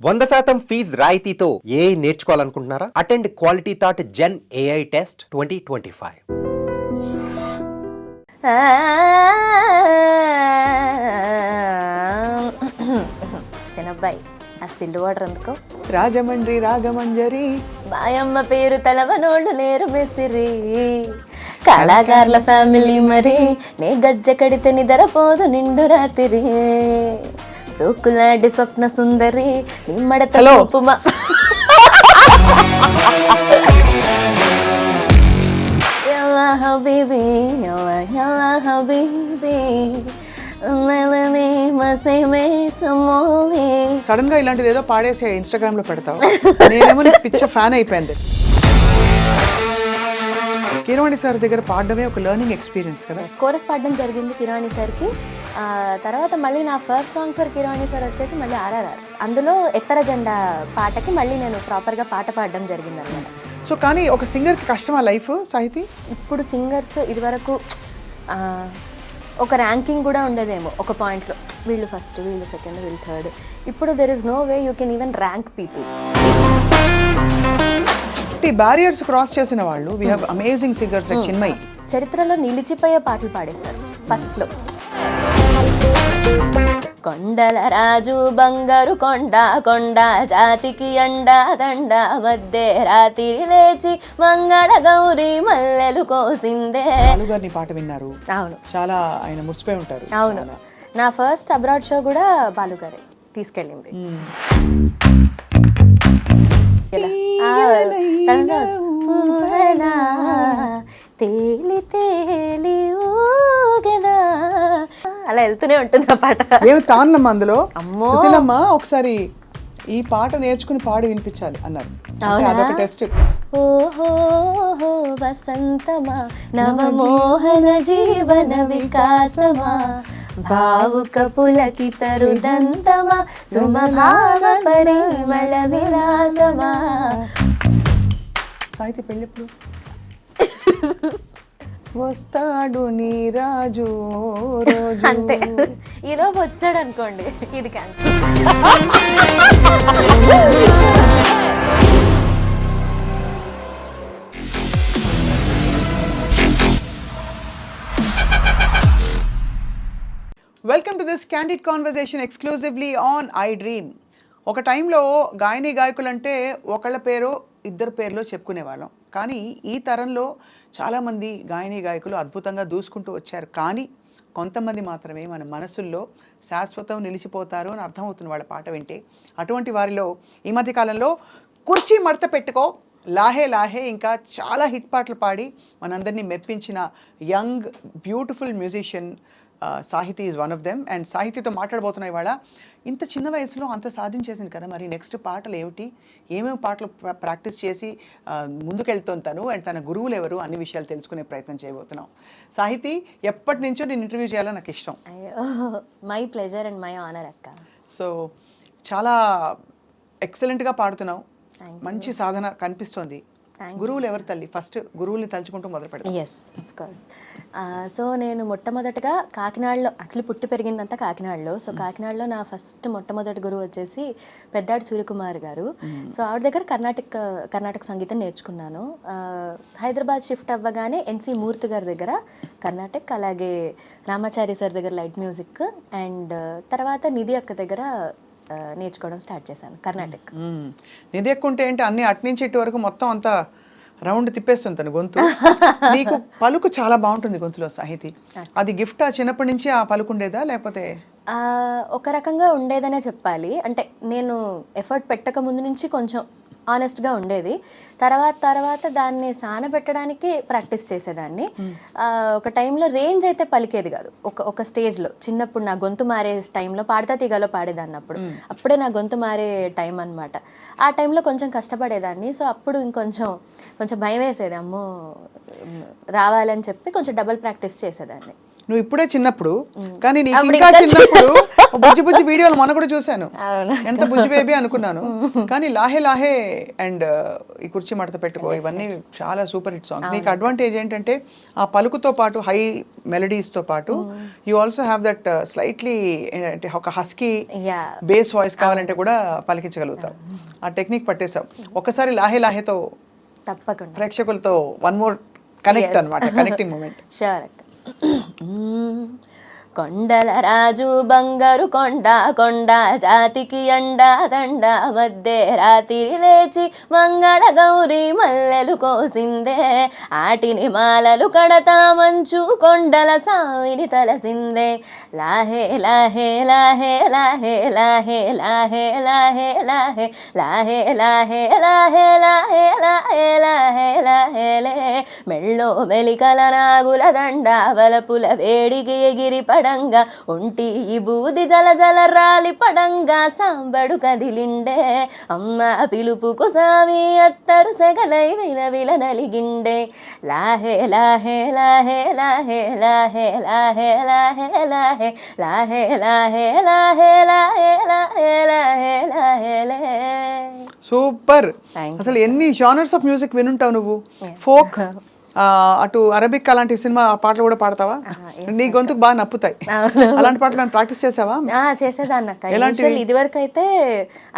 100% fees రాయితీతో AI నేర్చుకోవాలనుకుంటున్నారా? Attend Quality Thought gen AI test 2025. సినబ్బాయి ఆ సిల్లు వాటర్ ఎందుకో రాజమండ్రి రాగమంజరి మాయమ్మ పేరు తలవనోళ్ళు లేరు మేస్తిరి కళాకారుల ఫ్యామిలీ మరి నే గజ్జ కడితే నిద్రపోదు నిండు రాత్రి సోకులాంటి స్వప్న సుందరి నిమ్మడత లోపుమా హబీబీ హబీబీ సడన్ గా ఇలాంటిది ఏదో పాడేసి ఇన్స్టాగ్రామ్ లో పెడతావు. నేనేమో పిచ్చ ఫ్యాన్ అయిపోయింది. కీరవాణి సార్ దగ్గర పాడడమే ఒక లెర్నింగ్ ఎక్స్పీరియన్స్ కదా. కోరస్ పాడడం జరిగింది కిరవాణి సార్కి. తర్వాత మళ్ళీ నా first song for Keeravani sir వచ్చేసి మళ్ళీ ఆర్ఆర్ఆర్. అందులో ఎత్తర జెండా పాటకి మళ్ళీ నేను ప్రాపర్గా పాట పాడడం జరిగింది అన్నమాట. సో కానీ ఒక సింగర్కి కష్టమా లైఫ్ సాహితీ? ఇప్పుడు సింగర్స్ ఇదివరకు ఒక ర్యాంకింగ్ కూడా ఉండేదేమో ఒక పాయింట్లో, వీళ్ళు ఫస్ట్, వీళ్ళు సెకండ్, వీళ్ళు థర్డ్. ఇప్పుడు there is no way you can even rank people. Barriers cross చేసిన వాళ్ళు we have amazing singers like Chinmayi. చరిత్రలో నిలిచిపోయే పాటలు పాడేశారు ఫస్ట్లో. కొండల రాజు బంగారు కొండ కొండ జాతికి అండా దండ మధ్య రాత్రి లేచి మంగళ గౌరి మల్లెలు కోసిందే. గారిని పాట విన్నారు? అవును, చాలా ఆయన మురిసిపోయి ఉంటారు. అవును, నా ఫస్ట్ అబ్రాడ్ షో కూడా బాలుగారే తీసుకెళ్ళింది. తేలి తేలి ఊగనా అలా వెళ్తూనే ఉంటుంది ఆ పాట. ఏమి తాన్లమ్మ అందులో సుశీలమ్మ ఒకసారి ఈ పాట నేర్చుకుని పాడి వినిపించాలి అన్నారు. అదొక టెస్ట్. ఓహో వసంతమా నవమోహన జీవన వికాసమా భావుక పులకిత రుదంతమా సుమభావ పరిమళ విలాసమా. సాహిత్య పెళ్ళెప్పుడు? వస్తాడు నీ రాజు రోజు. అంతే, ఈలోపు వచ్చాడు అనుకోండి ఇది cancel. Welcome to this candid conversation exclusively on I dream. ఒక టైంలో గాయని గాయకులు అంటే ఒకళ్ళ పేరు ఇద్దరు పేర్లో చెప్పుకునేవాళ్ళం. కానీ ఈ తరంలో చాలామంది గాయని గాయకులు అద్భుతంగా దూసుకుంటూ వచ్చారు. కానీ కొంతమంది మాత్రమే మన మనసుల్లో శాశ్వతం నిలిచిపోతారు అని అర్థమవుతుంది వాళ్ళ పాట వింటే. అటువంటి వారిలో ఈ మధ్యకాలంలో కుర్చీ మడత పెట్టుకో, లాహే లాహే, ఇంకా చాలా హిట్ పాటలు పాడి మనందరినీ మెప్పించిన young beautiful musician Sahiti is one of them. And సాహితీతో మాట్లాడబోతున్నాయి ఇవాళ. ఇంత చిన్న వయసులో అంత సాధించేసింది కదా, మరి నెక్స్ట్ పాటలు ఏమిటి, ఏమేమి పాటలు ప్రాక్టీస్ చేసి ముందుకెళ్తుంది తను, అండ్ తన గురువులు ఎవరు, అన్ని విషయాలు తెలుసుకునే ప్రయత్నం చేయబోతున్నాం. సాహితీ, ఎప్పటి నుంచో నేను ఇంటర్వ్యూ చేయాలని నాకు ఇష్టం. My pleasure and my honour అక్క. సో చాలా ఎక్సలెంట్గా పాడుతున్నావు, మంచి సాధన కనిపిస్తోంది. గురువులు ఎవరు తల్లి? ఫస్ట్ గురువుల్ని తలుచుకుంటూ మొదలు పెడతాం. Yes, of course. సో నేను మొట్టమొదటిగా కాకినాడలో, యాక్చువల్లీ పుట్టి పెరిగిందంతా కాకినాడలో. సో కాకినాడలో నా ఫస్ట్ మొట్టమొదటి గురువు వచ్చేసి పెద్దాడి సూర్యకుమార్ గారు. సో ఆవిడ దగ్గర కర్ణాటక సంగీతం నేర్చుకున్నాను. హైదరాబాద్ షిఫ్ట్ అవ్వగానే ఎన్సి మూర్తి గారి దగ్గర కర్ణాటక, అలాగే రామాచారి సార్ దగ్గర లైట్ మ్యూజిక్, అండ్ తర్వాత నిధి అక్క దగ్గర నేర్చుకోవడం స్టార్ట్ చేశాను కర్ణాటక. నిధి ఎక్కుంటే ఏంటి, అన్ని అట్నుంచి ఇటు వరకు మొత్తం అంతా రౌండ్ తిప్పేస్తుంది తను గొంతు. నీకు పలుకు చాలా బాగుంటుంది గొంతులో సాహితీ. అది గిఫ్ట్ చిన్నప్పటి నుంచి ఆ పలుకు ఉండేదా లేకపోతే? ఒక రకంగా ఉండేదనే చెప్పాలి. అంటే నేను ఎఫర్ట్ పెట్టక ముందు నుంచి కొంచెం ఆనెస్ట్గా ఉండేది. తర్వాత దాన్ని సానబెట్టడానికి ప్రాక్టీస్ చేసేదాన్ని. ఒక టైంలో రేంజ్ అయితే పలికేది కాదు. ఒక స్టేజ్లో చిన్నప్పుడు నా గొంతు మారే టైంలో పాడతా తీగలో పాడేదాన్ని. అప్పుడే నా గొంతు మారే టైం అనమాట. ఆ టైంలో కొంచెం కష్టపడేదాన్ని. సో అప్పుడు కొంచెం భయం వేసేది, అమ్మో రావాలని చెప్పి కొంచెం డబుల్ ప్రాక్టీస్ చేసేదాన్ని. నువ్వు ఇప్పుడే చిన్నప్పుడు, కానీ నీకు ఇంకా చిన్నప్పుడు బుజ్జి బుజ్జి వీడియోలు మొన్న కూడా చూశాను, అవును. ఎంత బుజ్జి బేబీ అనుకున్నాను. కానీ లాహే లాహే అండ్ ఈ కుర్చీ మడత పెట్టుకో ఇవన్నీ చాలా సూపర్ హిట్ సాంగ్స్. నీకు అడ్వాంటేజ్ ఏంటంటే ఆ పలుకుతో పాటు హై మెలడీస్తో పాటు you also have that slightly అంటే ఒక హస్కీ Yeah. బేస్ వాయిస్ కావాలంటే కూడా పలికించగలుగుతావు. ఆ టెక్నిక్ పట్టేశావు. ఒక్కసారి లాహే లాహేతో తప్పకుండా. ప్రేక్షకులతో వన్ మోర్ కనెక్ట్ అన్నమాట, కనెక్టింగ్ మూమెంట్. షూర్ అక్క. కొండల రాజు బంగారు కొండ కొండ జాతికి అండా దండ మధ్య రాత్రి లేచి మంగళ గౌరి మల్లెలు కోసిందే ఆటిని మాలలు కడతా మంచు కొండల సాయిని తలసిందే లాహే లాహే లాహే లాహే లాహే లాహే లాహే లాహే లాహే లాహే లాహే లాహే లాహే లాహే లాహే లే మెళ్ళో మెలికల నాగుల దండ వలపుల వేడికి ఎగిరి పడంగా ఒంటి ఈ బూది జల జల రాలి పడంగా సాంబడు కదిలిండే అమ్మ పిలుపుకు సామి అత్తరు సెగలై విల నలిగిండే లాహే లాహే లాహే లాహే లాహే లాహే లాహే లాహే లాహే లాహే లాహే లాహే లాహే లాహే లాహే లే. సూపర్. Thank you. అసలు ఎన్ని జానర్స్ ఆఫ్ మ్యూజిక్ వినుంటావు నువ్వు? ఫోక్, అటు అరబిక్ అలాంటి సినిమా పాటలు కూడా పాడతావా? నీ గొంతుకు బాగా నప్పుతాయి అలాంటి పాటలు ప్రాక్టీస్ చేసావా? చేసేదాన్ని అక్క. ఇనిషియల్ ఇదివరకు అయితే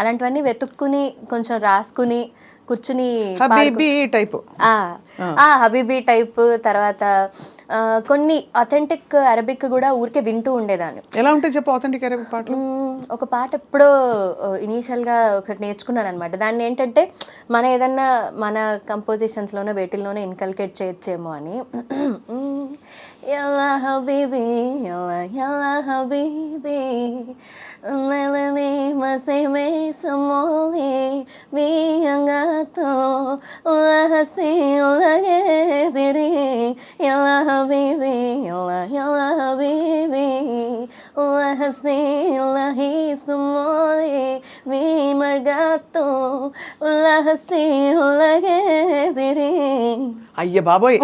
అలాంటివన్నీ వెతుక్కుని కొంచెం రాసుకుని కూర్చుని హబీబీ టైప్, హబీబీ టైప్, తర్వాత కొన్ని అథెంటిక్ అరబిక్ కూడా ఊరికే వింటూ ఉండేదాన్ని. ఎలా ఉంటాయి చెప్పు ఆథెంటిక్ అరబిక్ పాటలు? ఒక పాట ఎప్పుడో ఇనీషియల్గా ఒకటి నేర్చుకున్నాను అనమాట. దాన్ని ఏంటంటే మన ఏదన్నా మన కంపోజిషన్స్లోనో వేటిల్లోనో ఇన్కల్కేట్ చేయొచ్చేమో అని. యల్లా హబీబీ యల్లా యల్లా హబీబీ melani maseme samole mi angato la hasi la geziri yalla habibi yalla habibi la hasi la hi samole mi margato la hasi la geziri. అయ్య బాబోయ్,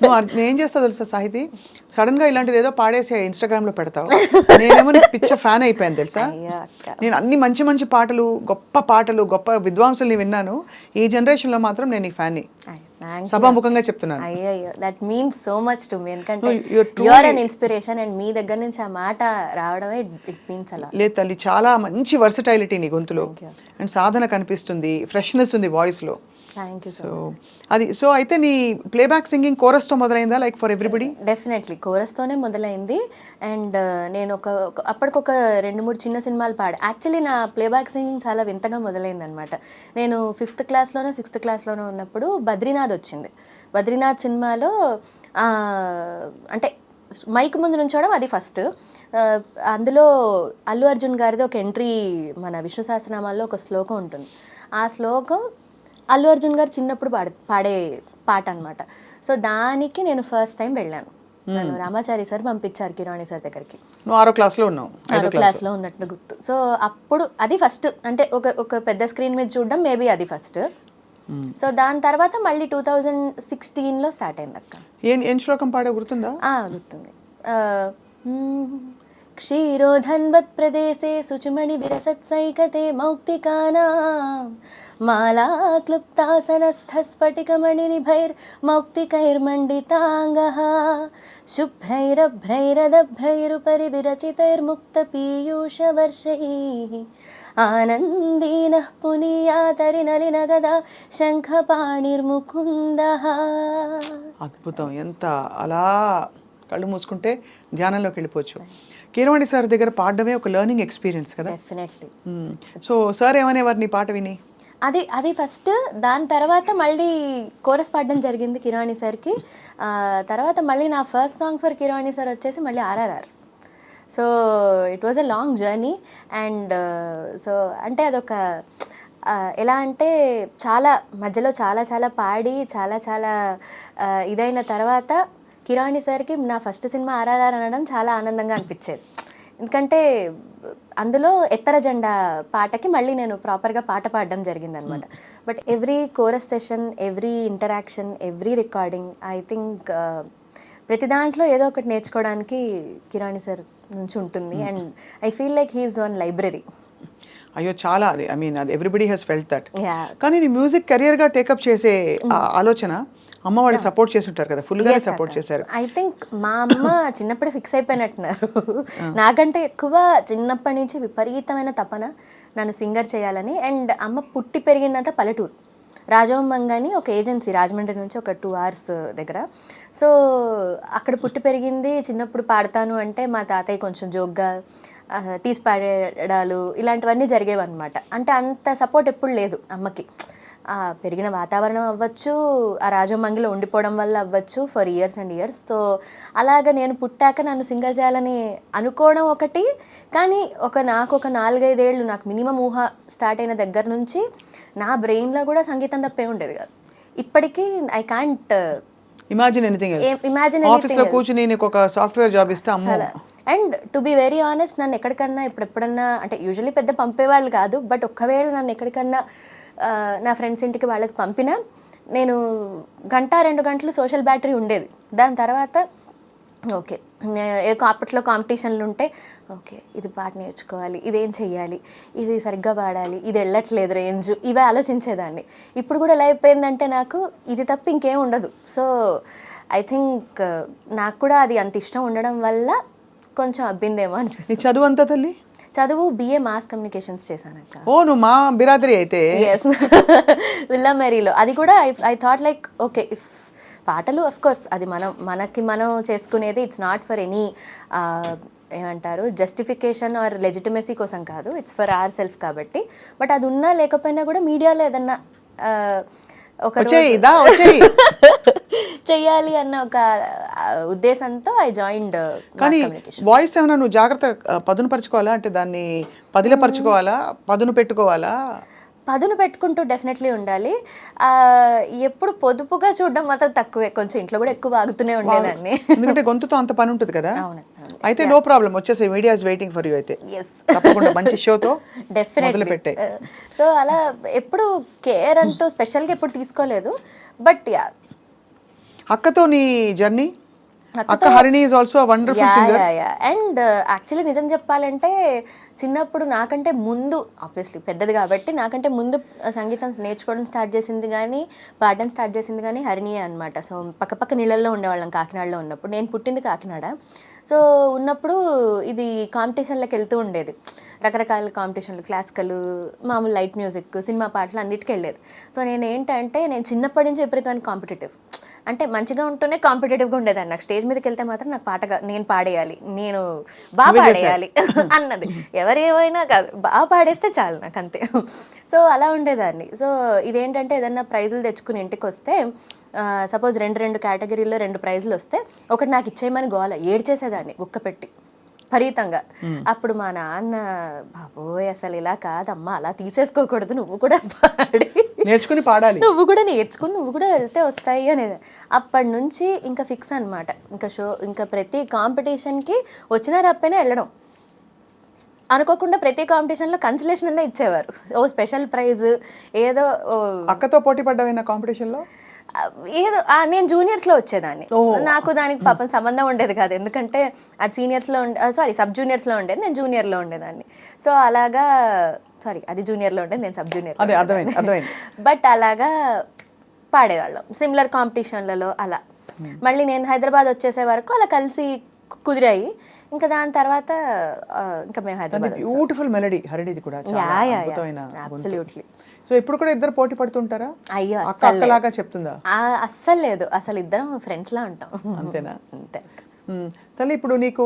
నువ్వు ఏం చేస్తావు తెలుసా సాహితి, సడన్ గా ఇలాంటిది ఏదో పాడేసి ఇన్స్టాగ్రామ్ లో పెడతావు. నేనేమో నీకు పిచ్చ ఫ్యాన్ అయిపోయాను తెలుసా. నేను అన్ని మంచి మంచి పాటలు, గొప్ప విద్వాంసుల్ని విన్నాను. ఈ జనరేషన్ లో మాత్రం నేను ఈ ఫ్యాన్ని సభాముఖంగా చెప్తున్నాను. అయ్యో that means so much to me. ఎందుకంటే No, you're truly- you are an inspiration and మీ దగ్గర నుంచి ఆ మాట రావడమే ఇట్ మీన్స్ అలా. లేదు తల్లి, చాలా మంచి వర్సటైలిటీ నీ గొంతులో అండ్ సాధన కనిపిస్తుంది, ఫ్రెష్నెస్ ఉంది వాయిస్ లో. Thank you. సో అయితే నీ ప్లేబ్యాక్ సింగింగ్ కోరస్ తో మొదలైందా లైక్ ఫర్ ఎవ్రీబడి? డెఫినెట్లీ కోరస్తోనే మొదలైంది. అండ్ నేను అప్పటికొక 2-3 చిన్న సినిమాలు యాక్చువల్లీ నా ప్లేబ్యాక్ సింగింగ్ చాలా వింతగా మొదలైంది అనమాట. నేను 5th క్లాస్లోనో 6th క్లాస్లోనో ఉన్నప్పుడు బద్రీనాథ్ వచ్చింది. బద్రీనాథ్ సినిమాలో అంటే మైక్ ముందు నుంచోవడం అది ఫస్ట్. అందులో అల్లు అర్జున్ గారిది ఒక ఎంట్రీ మన విష్ణు సహస్రనామాల్లో ఒక శ్లోకం ఉంటుంది. ఆ శ్లోకం అల్లు అర్జున్ గారు చిన్నప్పుడు పాడే పాట అనమాట. సో దానికి నేను ఫస్ట్ టైం వెళ్ళాను. నన్ను రామాచారి సార్ పంపించారు కిరాణి సార్ దగ్గరికి. నువ్వు 6వ క్లాస్లో ఉన్నావు? 6వ క్లాస్లో ఉన్నట్టు గుర్తు. సో అప్పుడు అది ఫస్ట్, అంటే ఒక పెద్ద స్క్రీన్ మీద చూడడం మేబీ అది ఫస్ట్. సో దాని తర్వాత మళ్ళీ 2016లో స్టార్ట్ అయింది అక్క. ఏం శ్లోకం పాడే గుర్తుందా? గుర్తుంది. క్షీరోధన్వత్ ప్రదేశే శుచిమణి విరసత్సైకతే మౌక్తికానాం మాలా క్లుప్తాసనస్థస్ఫటికమణినిభైర్మౌక్తికైర్మండితాంగః శుభ్రైరభ్రైరదభ్రైరుపరి విరచితైర్ముక్తపీయూషవర్షైః ఆనందీనః పునీయాతరి నలినగదా శంఖపాణిర్ముకుందః. అద్భుతం. ఎంత అలా కళ్ళు మూసుకుంటే ధ్యానంలోకి వెళ్ళిపోవచ్చు. కీరవాణి సార్ దగ్గర పాడడమే ఒక లెర్నింగ్ ఎక్స్పీరియన్స్ కదా. డెఫినెట్లీ. సో సార్ ఏమనేవారు నీ పాట విని? అది ఫస్ట్. దాని తర్వాత మళ్ళీ కోరస్ పాడడం జరిగింది కిరాణి సార్కి. తర్వాత మళ్ళీ నా ఫస్ట్ సాంగ్ ఫర్ కిరాణి సార్ వచ్చేసి మళ్ళీ RRR. So it was a long journey. And so అంటే అదొక ఎలా అంటే చాలా మధ్యలో చాలా పాడి చాలా ఇదైన తర్వాత కిరాణి సార్కి నా ఫస్ట్ సినిమా RRR అనడం చాలా ఆనందంగా అనిపించేది. ఎందుకంటే అందులో ఎత్తర జెండా పాటకి మళ్ళీ నేను ప్రాపర్గా పాట పాడడం జరిగిందనమాట. But every chorus session, every interaction, every recording I think ప్రతి దాంట్లో ఏదో ఒకటి నేర్చుకోవడానికి కిరాణి సార్ నుంచి ఉంటుంది. And I feel like he's one library. అయ్యో చాలా అది ఐ మీన్ అది everybody has felt that. Yeah. కానీ నీ మ్యూజిక్ కెరియర్గా టేకప్ చేసే ఆ ఆలోచన అమ్మ వాళ్ళు సపోర్ట్ చేసి ఉంటారు కదా, ఫుల్గానే సపోర్ట్ చేశారు. ఐ థింక్ మా అమ్మ చిన్నప్పుడే ఫిక్స్ అయిపోయినట్టున్నారు. నాకంటే ఎక్కువ చిన్నప్పటి నుంచి విపరీతమైన తపన నన్ను సింగర్ చేయాలని. అండ్ అమ్మ పుట్టి పెరిగిందంతా పల్లెటూరు, రాజవంబంగా అని ఒక ఏజెన్సీ రాజమండ్రి నుంచి ఒక 2 hours దగ్గర. సో అక్కడ పుట్టి పెరిగింది. చిన్నప్పుడు పాడతాను అంటే మా తాతయ్య కొంచెం జోక్గా తీసి పాడేడాలు ఇలాంటివన్నీ జరిగేవన్నమాట. అంటే అంత సపోర్ట్ ఎప్పుడు లేదు అమ్మకి. పెరిగిన వాతావరణం అవ్వచ్చు, ఆ రాజమంగిలో ఉండిపోవడం వల్ల అవ్వచ్చు, for years and years. So అలాగ నేను పుట్టాక నన్ను సింగర్ చేయాలని అనుకోవడం ఒకటి, కానీ నాకు ఒక 4-5 ఏళ్ళు నాకు మినిమం ఊహ స్టార్ట్ అయిన దగ్గర నుంచి నా బ్రెయిన్లో కూడా సంగీతం తప్పే ఉండేది కాదు. ఇప్పటికీ I can't imagine anything imagine ఆఫీస్లో కూర్చుని నీకు ఒక సాఫ్ట్వేర్ జాబ్ ఇస్తే అమ్మో. And to be very honest, నన్ను ఎక్కడికన్నా ఎప్పుడన్నా అంటే యూజువల్లీ పెద్ద పంపేవాళ్ళు కాదు, బట్ ఒక్కవేళ నన్ను ఎక్కడికన్నా నా ఫ్రెండ్స్ ఇంటికి వాళ్ళకి పంపినా నేను 1-2 గంటలు సోషల్ బ్యాటరీ ఉండేది. దాని తర్వాత ఓకే అప్పట్లో కాంపిటీషన్లు ఉంటే ఓకే ఇది పాట నేర్చుకోవాలి, ఇదేం చెయ్యాలి, ఇది సరిగ్గా పాడాలి, ఇది వెళ్ళట్లేదు రేంజ్, ఇవే ఆలోచించేదాన్ని. ఇప్పుడు కూడా ఎలా అయిపోయిందంటే నాకు ఇది తప్ప ఇంకేం ఉండదు. సో ఐ థింక్ నాకు కూడా అది అంత ఇష్టం ఉండడం వల్ల కొంచెం అబ్బిందేమో అనిపిస్తుంది. చదువు అంతా తల్లి? చదువు BA మాస్ కమ్యూనికేషన్స్ చేశానక్క. ఓ నువ్వు మా బిరాదరి అయితే. ఎస్, విల్లా మేరీలో. అది కూడా I thought like okay if పాటలు అఫ్ కోర్స్ అది మనం చేసుకునేది, ఇట్స్ నాట్ ఫర్ ఎనీ ఏమంటారు జస్టిఫికేషన్ ఆర్ లెజిటిమసీ కోసం కాదు, ఇట్స్ ఫర్ అవర్ సెల్ఫ్ కాబట్టి. బట్ అది ఉన్నా లేకపోయినా కూడా మీడియాలో ఏదన్నా ఒక చెయ్యాలి అన్న ఒక ఉద్దేశంతో ఐ జాయిన్డ్. కానీ వాయిస్ ఏమైనా నువ్వు జాగ్రత్త పదును పరుచుకోవాలా, అంటే దాన్ని పదిలపరుచుకోవాలా, పదును పెట్టుకోవాలా? పదును పెట్టుకుంటూ డెఫినెట్లీ ఉండాలి. ఎప్పుడు పొదుపుగా చూడడం మాత్రం తక్కువే, కొంచెం ఇంట్లో కూడా ఎక్కువ ఆగుతూనే ఉండేదాన్ని. ఎందుకంటే గొంతుతో అంత పని ఉంటుంది కదా. అవును. అయితే నో ప్రాబ్లం, వచ్చేసి media is waiting for you. అయితే తప్పకుండా మంచి షోతో డెఫినెట్లీ పెట్టే. సో అలా ఎప్పుడు కేర్ అంటూ స్పెషల్గా ఎప్పుడు తీసుకోలేదు. బట్ యా, అక్కతో నీ జర్నీ, అక్క Harini is also wonderful singer. And actually నిజం చెప్పాలంటే చిన్నప్పుడు నాకంటే ముందు, ఆబ్వియస్లీ పెద్దది కాబట్టి నాకంటే ముందు సంగీతం నేర్చుకోవడం స్టార్ట్ చేసింది కానీ పాడడం స్టార్ట్ చేసింది కానీ హరిణియే అనమాట. సో పక్క నీళ్ళల్లో ఉండేవాళ్ళం కాకినాడలో ఉన్నప్పుడు. నేను పుట్టింది కాకినాడ. సో ఉన్నప్పుడు ఇది కాంపిటీషన్లకు వెళ్తూ ఉండేది, రకరకాల కాంపిటీషన్లు, క్లాసికల్, మామూలు లైట్ మ్యూజిక్, సినిమా పాటలు అన్నిటికీ వెళ్ళేది. సో నేను చిన్నప్పటి నుంచి విపరీతమైన కాంపిటేటివ్, అంటే మంచిగా ఉంటూనే కాంపిటేటివ్గా ఉండేదాన్ని. నాకు స్టేజ్ మీదకి వెళ్తే మాత్రం నాకు నేను పాడేయాలి, నేను బాగా పాడేయాలి అన్నది. ఎవరేమైనా కాదు, బాగా పాడేస్తే చాలు నాకు, అంతే. సో అలా ఉండేదాన్ని. సో ఇదేంటంటే ఏదన్నా ప్రైజులు తెచ్చుకుని ఇంటికి వస్తే, సపోజ్ 2 కేటగిరీల్లో 2 ప్రైజులు వస్తే ఒకటి నాకు ఇచ్చేయమని గోల ఏడ్చేసేదాన్ని గుక్క పెట్టి విపరీతంగా. అప్పుడు మా నాన్న, బాబోయ్ అసలు ఇలా కాదమ్మా, అలా తీసేసుకోకూడదు, నువ్వు కూడా నేర్చుకుని పాడాలి, నువ్వు కూడా నేర్చుకుని నువ్వు కూడా వెళ్తే వస్తాయి అనేది. అప్పటి నుంచి ఇంకా ఫిక్స్ అనమాట. ఇంకా ప్రతి కాంపిటీషన్కి వచ్చినా రప్పైనా వెళ్ళడం. అనుకోకుండా ప్రతి కాంపిటీషన్లో కన్సలేషన్ అనే ఇచ్చేవారు, ఓ స్పెషల్ ప్రైజ్ ఏదో. అక్కతో పోటీ పడ్డావైనా కాంపిటీషన్లో? ఏదో నేను జూనియర్స్లో వచ్చేదాన్ని. నాకు దానికి పాపం సంబంధం ఉండేది కాదు, ఎందుకంటే అది సీనియర్స్లో సబ్ జూనియర్స్లో ఉండేది, నేను జూనియర్లో ఉండేదాన్ని. సో అలాగా అది జూనియర్లో ఉండేది, నేను సబ్ జూనియర్. బట్ అలాగా పాడేవాళ్ళం సిమిలర్ కాంపిటీషన్లలో. అలా మళ్ళీ నేను హైదరాబాద్ వచ్చేసే వరకు అలా కలిసి కుదిరాయి. ఇంకా దాని తర్వాత ఇంకా మేము హైదరాబాద్. బ్యూటిఫుల్ మెలడీ హరిణిది కూడా, అబ్సల్యూట్లీ. సో ఇప్పుడు కూడా ఇద్దరు పోటీ పడుతుంటారా? అయ్యో అక్కలాగా చెప్తుందా? అస్సలు లేదు, అసలు ఇద్దరం ఫ్రెండ్స్ లా ఉంటాం. అంతేనా? అంతే. సరే, ఇప్పుడు నీకు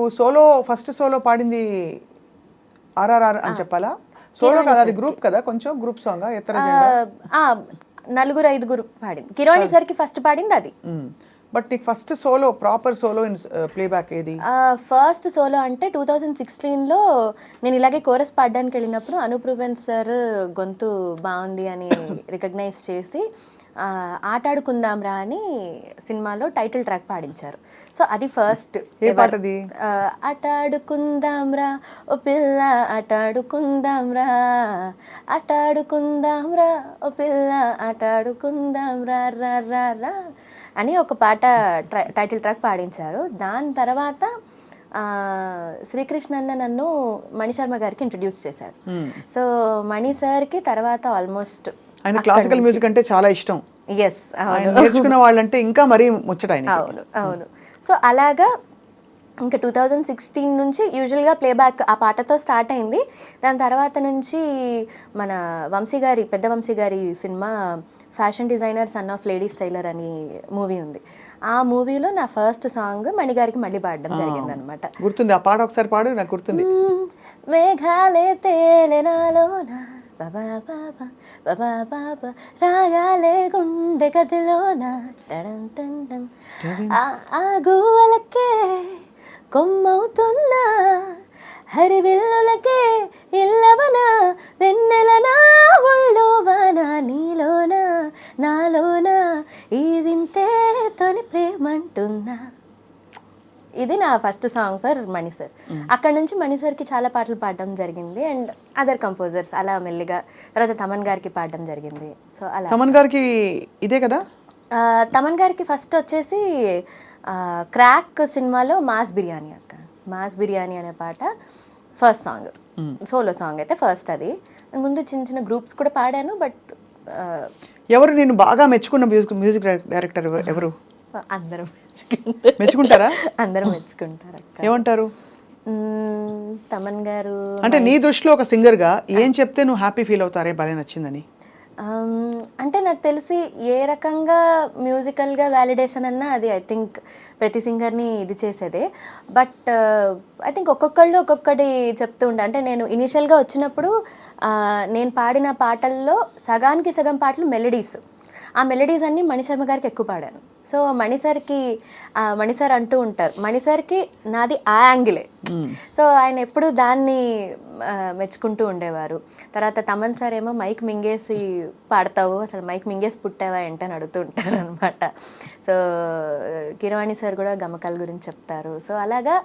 ఫస్ట్ సోలో పాడింది RRR అని చెప్పాలా? సోలో కదా, అది గ్రూప్ కదా, కొంచెం గ్రూప్ సాంగ్. 4-5 పాడింది. కిరాణి సార్కి ఫస్ట్ పాడింది అది. బట్ నీకు first solo, proper solo in playback ఏది? ఫస్ట్ సోలో అంటే 2016లో నేను ఇలాగే కోరస్ పాడడానికి వెళ్ళినప్పుడు అనూప్ రూబెన్స్ సార్ గొంతు బాగుంది అని రికగ్నైజ్ చేసి ఆటాడుకుందాం రా అని సినిమాలో టైటిల్ ట్రాక్ పాడించారు. సో అది ఫస్ట్. ఆటాడుకుందాం రా ఓ పిల్ల ఆటాడుకుందాం రా, ఆటాడుకుందాం రా ఓ పిల్ల ఆటాడుకుందాం రా రా రా రా అని ఒక పాట టైటిల్ ట్రాక్ పాడించారు. దాని తర్వాత శ్రీకృష్ణ అన్న నన్ను మణిశర్మ గారికి ఇంట్రడ్యూస్ చేశారు. సో మణి సార్కి తర్వాత ఆల్మోస్ట్ ఆయన క్లాసికల్ మ్యూజిక్ అంటే చాలా ఇష్టం. ఎస్, అవును, నేర్చుకున్న వాళ్ళంటే ఇంకా మరీ ముచ్చట ఆయన. అవును అవును. సో అలాగా ఇంకా 2016 నుంచి యూజువల్గా ప్లేబ్యాక్ ఆ పాటతో స్టార్ట్ అయింది. దాని తర్వాత నుంచి మన పెద్ద వంశీ గారి cinema fashion designer son of ladies tailor అని మూవీ ఉంది. ఆ మూవీలో నా ఫస్ట్ సాంగ్ మణిగారికి మళ్ళీ పాడడం జరిగింది అనమాట. గుర్తుంది ఆ పాట? ఒకసారి పాడు, నాకు గుర్తుంది. మేఘాలే తేలెనాలోన బాబా బాబా బాబా బాబా రాగాలే గుండె గదిలోన ఆ గువ్వలకే కొమ్మవుతున్నా హరివిల్లులకే ఇల్లవనా వెన్నెలనా ఒళ్ళోవానా నీలోనా నాలోనా ఈ వింతే తొలి ప్రేమంటున్నా. ఇది నా first song for Mani sir. అక్కడ నుంచి మణి సార్కి చాలా పాటలు పాడడం జరిగింది అండ్ అదర్ కంపోజర్స్ అలా మెల్లిగా. తర్వాత తమన్ గారికి పాడడం జరిగింది. సో అలా తమన్ గారికి ఇదే కదా? తమన్ గారికి ఫస్ట్ వచ్చేసి క్రాక్ సినిమాలో మాస్ బిర్యానీ అనే పాట ఫస్ట్ సాంగ్, సోలో సాంగ్ అయితే ఫస్ట్. అది ముందు చిన్న చిన్న గ్రూప్స్ కూడా పాడాను. బట్ ఎవరు నేను బాగా మెచ్చుకున్న మ్యూజిక్ డైరెక్టర్ ఎవరు? అందరం మెచ్చుకుంటారా? అందరం మెచ్చుకుంటారు అక్క. ఏమంటారు? తమన్ గారు అంటే నీ దృష్టిలో ఒక సింగర్ గా ఏం చెప్తే నువ్వు హ్యాపీ ఫీల్ అవుతారే భలే నచ్చిందని? అంటే నాకు తెలిసి ఏ రకంగా మ్యూజికల్గా వ్యాలిడేషన్ అన్నా అది ఐ థింక్ ప్రతి సింగర్ని ఇది చేసేదే. బట్ ఐ థింక్ ఒక్కొక్కళ్ళు ఒక్కొక్కటి చెప్తూ ఉండే. అంటే నేను ఇనీషియల్గా వచ్చినప్పుడు నేను పాడిన పాటల్లో సగానికి సగం పాటలు మెలడీస్. ఆ మెలడీస్ అన్నీ మణిశర్మ గారికి ఎక్కువ పాడాను. సో మణిసార్ అంటూ ఉంటారు, మణిసార్కి నాది ఆ యాంగిలే. సో ఆయన ఎప్పుడు దాన్ని మెచ్చుకుంటూ ఉండేవారు. తర్వాత తమన్ సార్ ఏమో మైక్ మింగేసి పాడతావు, అసలు మైక్ మింగేసి పుట్టావా ఏంటని అడుగుతూ ఉంటారు అనమాట. సో కిరవాణి సార్ కూడా గమకాల గురించి చెప్తారు. సో అలాగా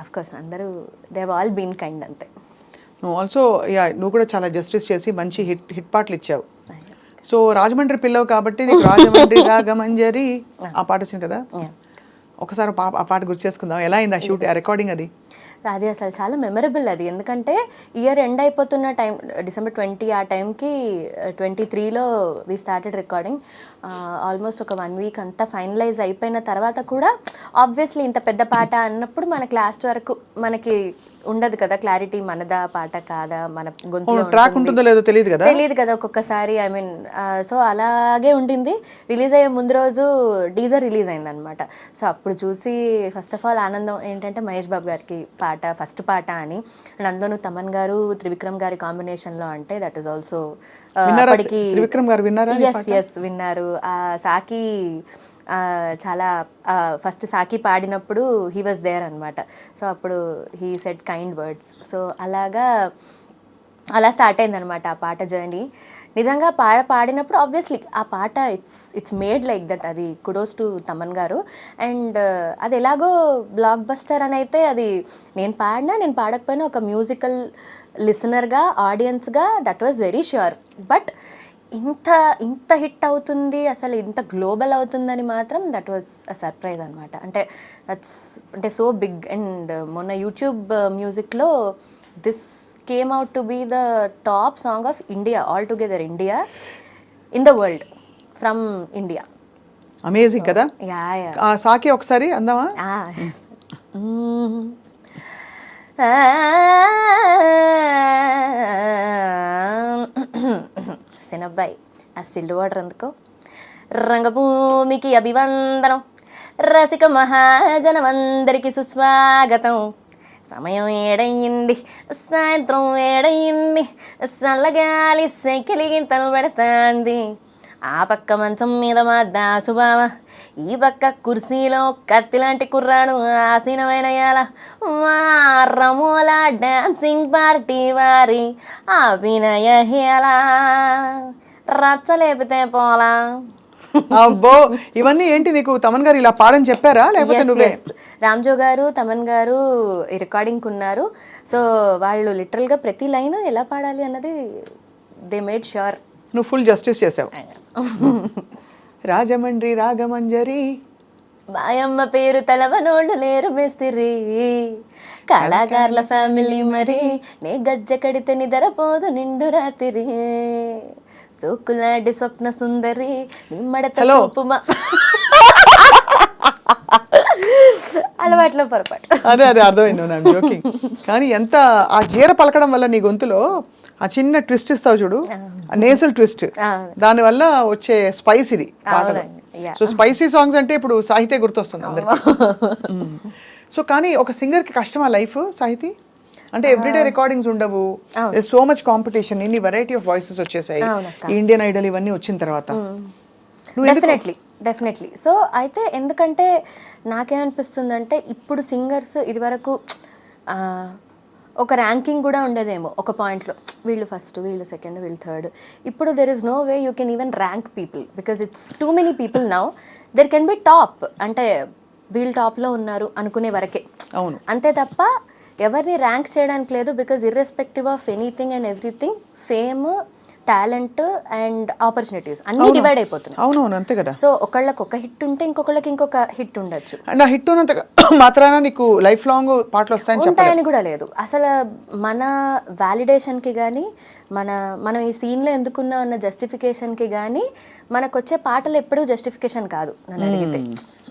అఫ్కోర్స్ అందరూ they have all been kind అంతే. నువ్వు ఆల్సో నువ్వు కూడా చాలా జస్టిస్ చేసి మంచి హిట్ పాటలు ఇచ్చావు. సో రాజమండ్రి పిల్లవు కాబట్టి నీకు రాజమండ్రి రాగమంజరి ఆ పాట వచ్చింది కదా, ఒకసారి ఆ పాట గుర్తు చేసుకుందాం. ఎలా అయింది ఆ షూట్, ఆ రికార్డింగ్? అది అసలు చాలా మెమరబుల్ అది. ఎందుకంటే ఇయర్ ఎండ్ అయిపోతున్న టైం December 20 ఆ టైంకి 23లో వి స్టార్టెడ్ రికార్డింగ్. ఆల్మోస్ట్ ఒక 1 వీక్ అంతా ఫైనలైజ్ అయిపోయిన తర్వాత కూడా ఆబ్వియస్లీ ఇంత పెద్ద పాట అన్నప్పుడు మనకి లాస్ట్ వరకు మనకి ఉండదు కదా క్లారిటీ, మనదా పాట కాదా, మన గొంతులో ట్రాక్ ఉంటుందో లేదో తెలియదు కదా ఒక్కొక్కసారి. ఐ మీన్ సో అలాగే ఉండింది. రిలీజ్ అయ్యే ముందు రోజు డీజర్ రిలీజ్ అయింది అనమాట. సో అప్పుడు చూసి ఫస్ట్ ఆఫ్ ఆల్ ఆనందం ఏంటంటే మహేష్ బాబు గారికి పాట ఫస్ట్ పాట అని. అండ్ అందులో తమన్ గారు త్రివిక్రమ్ గారి కాంబినేషన్లో అంటే దట్ ఈస్ ఆల్సో అప్పటికి విన్నారు. సాకి చాలా ఫస్ట్ సాకి పాడినప్పుడు హీ వాజ్ దేర్ అనమాట. సో అప్పుడు he said kind words. So అలా స్టార్ట్ అయిందనమాట ఆ పాట జర్నీ. నిజంగా పాడినప్పుడు ఆబ్వియస్లీ ఆ పాట ఇట్స్ మేడ్ లైక్ దట్. అది కుడోస్ టు తమన్ గారు. అండ్ అది ఎలాగో బ్లాక్ బస్టర్ అని అయితే అది నేను పాడకపోయినా ఒక మ్యూజికల్ లిసనర్గా ఆడియన్స్గా that was very sure. But ఇంత హిట్ అవుతుంది, అసలు ఇంత గ్లోబల్ అవుతుందని మాత్రం దట్ వాజ్ అ సర్ప్రైజ్ అనమాట. అంటే సో బిగ్. అండ్ మొన్న యూట్యూబ్ మ్యూజిక్లో this came out to be the top song of India, altogether India, in the world, from India. Amazing kada? Yeah. Saki okkasari andama? Yes. Sinabbai, ఆ సిల్లు water అందుకో. రంగభూమికి అభివందనం, రసిక మహాజనమందరికి సుస్వాగతం. సమయం ఏడయింది, సాయంత్రం ఏడయింది, చల్లగాలి సైకిలిగింతను పెడతాంది. ఆ పక్క మంచం మీద మా దాసుబావ, ఈ పక్క కుర్సీలో కత్తిలాంటి కుర్రాడు ఆసీనమైన యాల. మా రమోల డాన్సింగ్ పార్టీ వారి అభినయ హేళ, రచ్చలేపితే పోలా. అబ్బో, ఇవన్నీ ఏంటి నీకు తమన్ గారు ఇలా పాడని చెప్పారా లేకపోతే నువ్వే? రామ్జో గారు తమన్ గారు ఈ రికార్డింగ్ ఉన్నారు. సో వాళ్ళు లిటరల్గా ప్రతి లైన్ ఎలా పాడాలి అన్నది దే మేడ్ ష్యూర్. నువ్వు ఫుల్ జస్టిస్ చేసావు. రాజమండ్రి రాగమంజరి. మాయమ్మ పేరు తలవనోళ్ళు లేరు మేస్తిరి, కళాకారుల ఫ్యామిలీ మరి, నే గజ్జ కడితే నిద్రపోదు నిండు రాత్రి, సోకులాంటి స్వప్న సుందరి నిమ్మడత Hello. సోపుమా. అలవాట్లో పొరపాటు. అదే అర్థమైంది, నేను జోకింగ్. కానీ ఎంత ఆ జీర పలకడం వల్ల నీ గొంతులో ఆ చిన్న ట్విస్ట్ ఇస్తావు చూడు, నేసల్ ట్విస్ట్, దానివల్ల వచ్చే స్పైస్ ఇది పాటలో. సో స్పైసీ సాంగ్స్ అంటే ఇప్పుడు సాహిత్య గుర్తొస్తుంది అందరికి. సో కానీ ఒక సింగర్కి కష్టమా లైఫ్ సాహితీ? అంటే ఎవ్రీడే రికార్డింగ్స్ ఉండవు, సో మచ్ కాంపిటీషన్, ఇన్ని వెరైటీ ఆఫ్ వాయిసెస్ వచ్చేసాయి, ఇండియన్ ఐడల్ ఇవన్నీ వచ్చిన తర్వాత. డెఫినెట్లీ. సో అయితే ఎందుకంటే నాకేమనిపిస్తుందంటే ఇప్పుడు సింగర్స్ ఇదివరకు ఒక ర్యాంకింగ్ కూడా ఉండేదేమో ఒక పాయింట్లో, వీళ్ళు ఫస్ట్, వీళ్ళు సెకండ్, వీళ్ళు థర్డ్. ఇప్పుడు there is no way you can even rank people because it's too many people now. There can be top, అంటే వీళ్ళు టాప్లో ఉన్నారు అనుకునే వరకే. అవును, అంతే తప్ప ఎవరిని ర్యాంక్ చేయడానికి లేదు. Because irrespective of anything and everything, fame, talent and opportunities అన్ని డివైడ్ అయిపోతున్నాయి. అవునవును, అంతే కదా. సో ఒకళ్ళకి ఒక హిట్ ఉంటే ఇంకొకళ్ళకి ఇంకొక హిట్ ఉండొచ్చు. అండ్ ఆ హిట్ ఉన్నంత మాత్రాన నీకు లైఫ్ లాంగ్ పాటలు వస్తాయని ఉంటాయని కూడా లేదు. అసలు మన వ్యాలిడేషన్కి కానీ, మనం ఈ సీన్లో ఎందుకున్నాం అన్న జస్టిఫికేషన్కి కానీ మనకు వచ్చే పాటలు ఎప్పుడూ జస్టిఫికేషన్ కాదు నన్ను అడిగితే.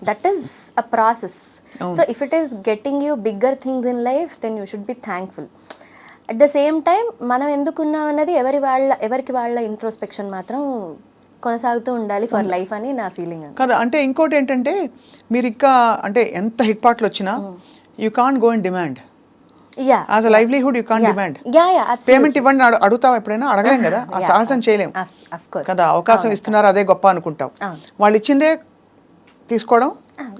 That is a process. So if it is getting you bigger things in life then you should be thankful. At the same time మనం ఎందుకున్నాం అన్నది ఎవరికి వాళ్ళ ఇంట్రోస్పెక్షన్ మాత్రం కొనసాగుతూ ఉండాలి ఫర్ లైఫ్ అని నా ఫీలింగ్. కదా. అంటే ఇంకోటి ఏంటంటే మీరు ఇంకా అంటే ఎంత హిట్ పాటలు వచ్చినా you can't go in demand. Yeah, as a livelihood you can't demand. Yeah, payment ఇవ్వండి అడుగుతావా ఎప్పుడైనా? అడగలేం కదా, ఆ సాహసం చేయలేం కదా. అవకాశం ఇస్తున్నారు అదే గొప్ప అనుకుంటాం. వాళ్ళు ఇచ్చిందే తీసుకోవడం,